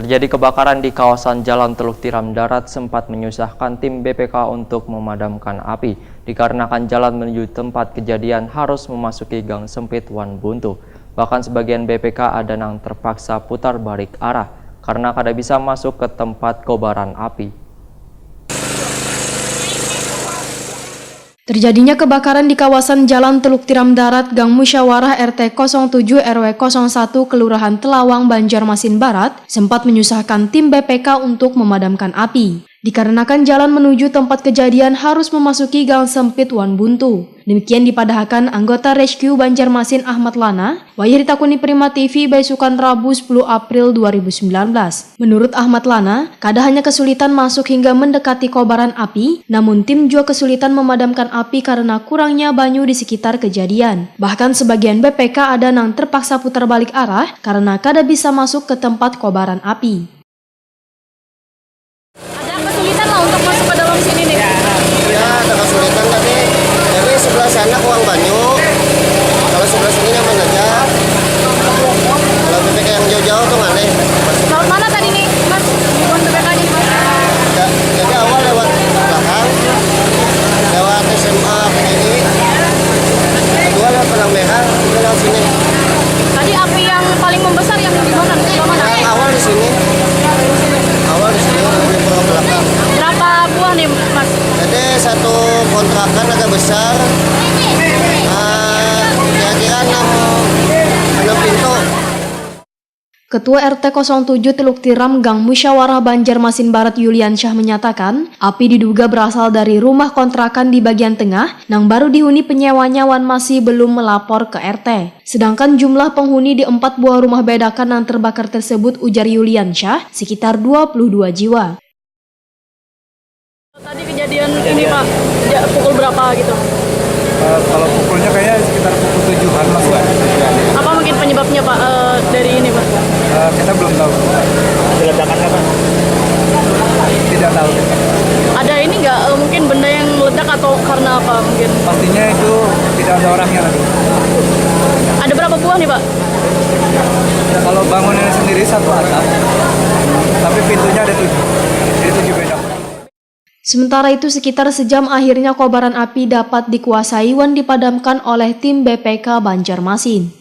Terjadi kebakaran di kawasan Jalan Teluk Tiram Darat sempat menyusahkan tim BPK untuk memadamkan api. Dikarenakan jalan menuju tempat kejadian harus memasuki gang sempit Wan Buntu. Bahkan sebagian BPK ada yang terpaksa putar balik arah karena kada bisa masuk ke tempat kobaran api. Terjadinya kebakaran di kawasan Jalan Teluk Tiram Darat, Gang Musyawarah RT 07 RW 01 Kelurahan Telawang, Banjarmasin Barat sempat menyusahkan tim BPK untuk memadamkan api. Dikarenakan jalan menuju tempat kejadian harus memasuki gang sempit Wan Buntu. Demikian dipadahkan anggota Rescue Banjarmasin Ahmad Lana, wayah ditakuni Prima TV Baisukan Rabu 10 April 2019. Menurut Ahmad Lana, kada hanya kesulitan masuk hingga mendekati kobaran api, namun tim juga kesulitan memadamkan api karena kurangnya banyu di sekitar kejadian. Bahkan sebagian BPK ada yang terpaksa putar balik arah karena kada bisa masuk ke tempat kobaran api. Kesulitan lah untuk masuk ke dalam sini nih. Ya, ada kesulitan tadi. Jadi sebelah sana kurang banyu. Kalau sebelah sini nyaman aja. Kalau BPK yang jauh-jauh tuh nggak nih. Lewat mana tadi nih, Mas? Bukan BPK-nya, Mas? Ya, jadi awal lewat belakang, lewat SMA PGI. Kedua lewat Palang Merah, lewat sini. Tadi api yang paling membesar yang di mana? Yang awal di sini. Awal di sini, lalu ke belakang. Berapa buah nih, Mas? Jadi satu kontrakan agak besar. Kira-kira 6 pintu. Ketua RT 07 Teluk Tiram Gang Musyawarah Banjarmasin Barat Yuliansyah menyatakan, api diduga berasal dari rumah kontrakan di bagian tengah yang baru dihuni penyewanya wan masih belum melapor ke RT. Sedangkan jumlah penghuni di 4 buah rumah bedakan yang terbakar tersebut, ujar Yuliansyah, sekitar 22 jiwa. Tadi kejadian ini, Pak, pukul berapa gitu? Kalau pukulnya kayaknya sekitar pukul 7-an Mas. Apa mungkin penyebabnya, Pak, dari ini, Pak? Kita belum tahu. Ledakannya Pak? Tidak tahu. Ada ini nggak, mungkin benda yang meledak atau karena apa mungkin? Pastinya itu tidak ada orangnya lagi. Ada berapa buah nih, Pak? Kalau bangunannya sendiri satu atap, tapi pintunya ada 7. Jadi 7 beda. Sementara itu sekitar sejam akhirnya kobaran api dapat dikuasai wan dipadamkan oleh tim BPK Banjarmasin.